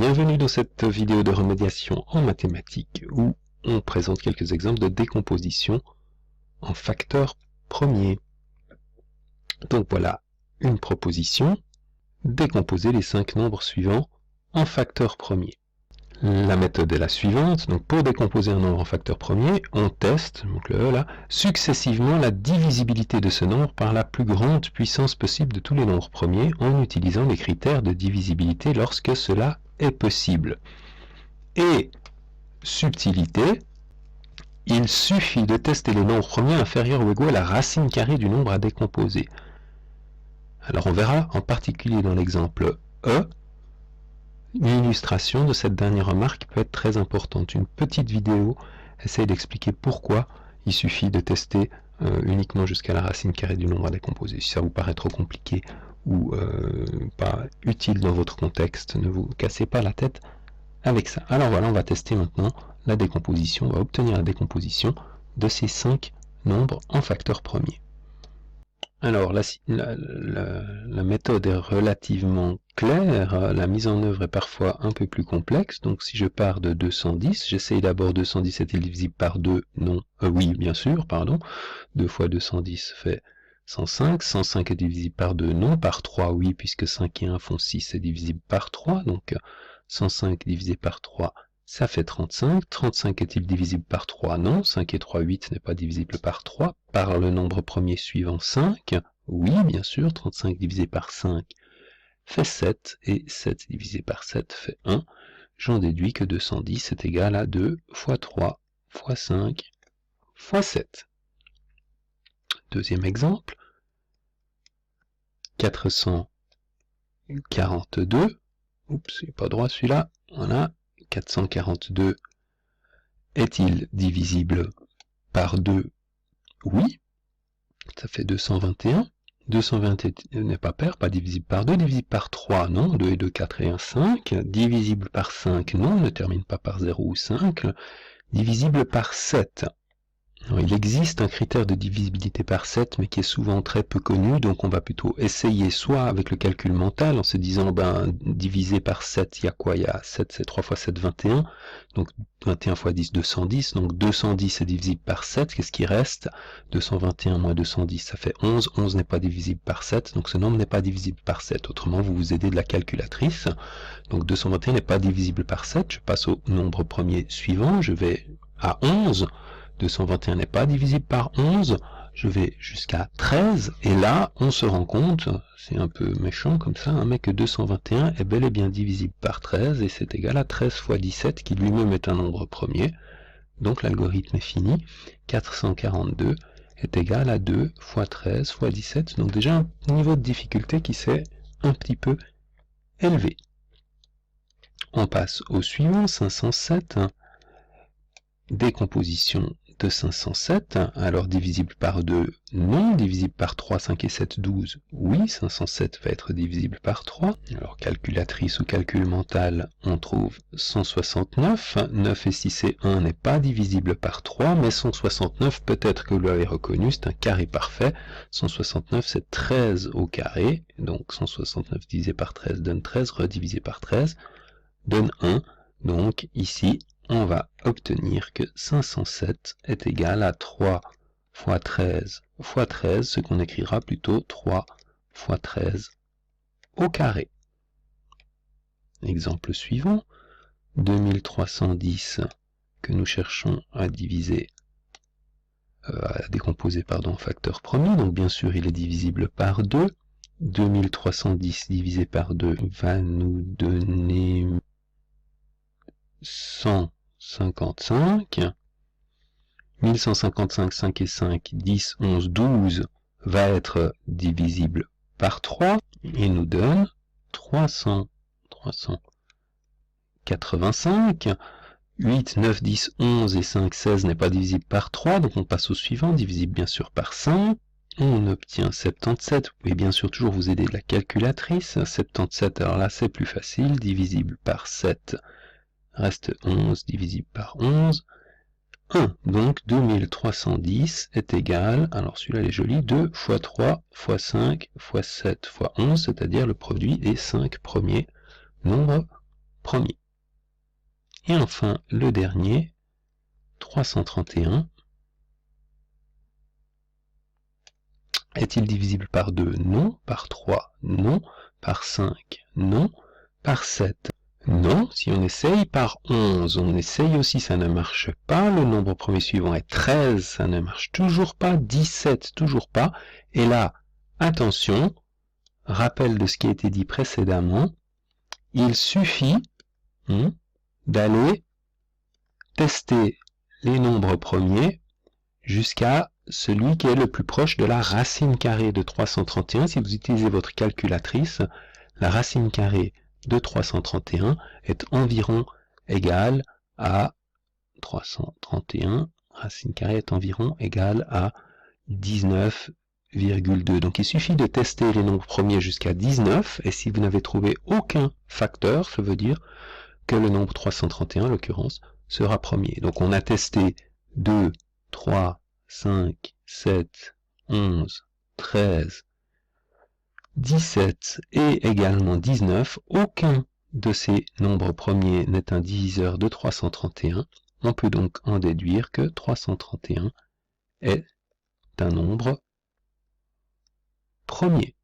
Bienvenue dans cette vidéo de remédiation en mathématiques où on présente quelques exemples de décomposition en facteurs premiers. Donc voilà une proposition, décomposer les 5 nombres suivants en facteurs premiers. La méthode est la suivante, donc pour décomposer un nombre en facteur premier, on teste, donc le E là, successivement la divisibilité de ce nombre par la plus grande puissance possible de tous les nombres premiers en utilisant les critères de divisibilité lorsque cela est possible. Et, subtilité, il suffit de tester les nombres premiers inférieurs ou égaux à la racine carrée du nombre à décomposer. Alors on verra en particulier dans l'exemple E, une illustration de cette dernière remarque peut être très importante. Une petite vidéo essaye d'expliquer pourquoi il suffit de tester uniquement jusqu'à la racine carrée du nombre à décomposer. Si ça vous paraît trop compliqué ou pas utile dans votre contexte, ne vous cassez pas la tête avec ça. Alors voilà, on va tester maintenant la décomposition, on va obtenir la décomposition de ces 5 nombres en facteurs premiers. Alors, la méthode est relativement claire, la mise en œuvre est parfois un peu plus complexe, donc si je pars de 210, j'essaye d'abord 210 est-il divisible par 2, non, oui, bien sûr, pardon, 2 fois 210 fait 105, 105 est divisible par 2, non, par 3, oui, puisque 5 et 1 font 6, c'est divisible par 3, donc 105 divisé par 3, ça fait 35. 35 est-il divisible par 3? Non. 5 et 3, 8 n'est pas divisible par 3. Par le nombre premier suivant 5? Oui, bien sûr. 35 divisé par 5 fait 7. Et 7 divisé par 7 fait 1. J'en déduis que 210 est égal à 2 fois 3 fois 5 fois 7. Deuxième exemple. 442. Oups, c'est pas droit celui-là. Voilà. 442 est-il divisible par 2? Oui. Ça fait 221. 221 n'est pas pair, pas divisible par 2. Divisible par 3, non. 2 et 2, 4 et 1, 5. Divisible par 5, non. Ne termine pas par 0 ou 5. Divisible par 7. Alors, il existe un critère de divisibilité par 7, mais qui est souvent très peu connu, donc on va plutôt essayer soit avec le calcul mental, en se disant, divisé par 7, il y a quoi? Il y a 7, c'est 3 fois 7, 21, donc 21 fois 10, 210, donc 210 est divisible par 7, qu'est-ce qui reste? 221 moins 210, ça fait 11, 11 n'est pas divisible par 7, donc ce nombre n'est pas divisible par 7, autrement vous vous aidez de la calculatrice, donc 221 n'est pas divisible par 7, je passe au nombre premier suivant, je vais à 11, 221 n'est pas divisible par 11, je vais jusqu'à 13, et là, on se rend compte, c'est un peu méchant comme ça, mais que 221 est bel et bien divisible par 13, et c'est égal à 13 fois 17, qui lui-même est un nombre premier, donc l'algorithme est fini, 442 est égal à 2 fois 13 fois 17, donc déjà un niveau de difficulté qui s'est un petit peu élevé. On passe au suivant, 507, décomposition de 507, alors divisible par 2, non, divisible par 3, 5 et 7, 12, oui, 507 va être divisible par 3, alors calculatrice ou calcul mental, on trouve 169, 9 et 6 et 1 n'est pas divisible par 3, mais 169, peut-être que vous l'avez reconnu, c'est un carré parfait, 169 c'est 13 au carré, donc 169 divisé par 13 donne 13, redivisé par 13 donne 1, donc ici, on va obtenir que 507 est égal à 3 fois 13 fois 13, ce qu'on écrira plutôt 3 fois 13 au carré. Exemple suivant, 2310 que nous cherchons à diviser, à décomposer en facteur premier, donc bien sûr il est divisible par 2. 2310 divisé par 2 va nous donner 155, 1155, 5 et 5, 10, 11, 12 va être divisible par 3 et nous donne 385, 8, 9, 10, 11 et 5, 16 n'est pas divisible par 3, donc on passe au suivant, divisible bien sûr par 5, on obtient 77, vous pouvez bien sûr toujours vous aider de la calculatrice, 77, alors là c'est plus facile, divisible par 7, reste 11 divisible par 11, 1. Donc 2310 est égal, alors celui-là il est joli, 2 fois 3 fois 5 fois 7 fois 11, c'est-à-dire le produit des 5 premiers nombres premier. Et enfin, le dernier, 331, est-il divisible par 2? Non. Par 3? Non. Par 5? Non. Par 7? Non. Si on essaye, par 11, on essaye aussi, ça ne marche pas. Le nombre premier suivant est 13, ça ne marche toujours pas. 17, toujours pas. Et là, attention, rappel de ce qui a été dit précédemment, il suffit d'aller tester les nombres premiers jusqu'à celui qui est le plus proche de la racine carrée de 331. Si vous utilisez votre calculatrice, la racine carrée de 331 est environ égale à 331, racine carrée est environ égale à 19,2. Donc il suffit de tester les nombres premiers jusqu'à 19, et si vous n'avez trouvé aucun facteur, ça veut dire que le nombre 331, en l'occurrence, sera premier. Donc on a testé 2, 3, 5, 7, 11, 13, 17 et également 19. Aucun de ces nombres premiers n'est un diviseur de 331. On peut donc en déduire que 331 est un nombre premier.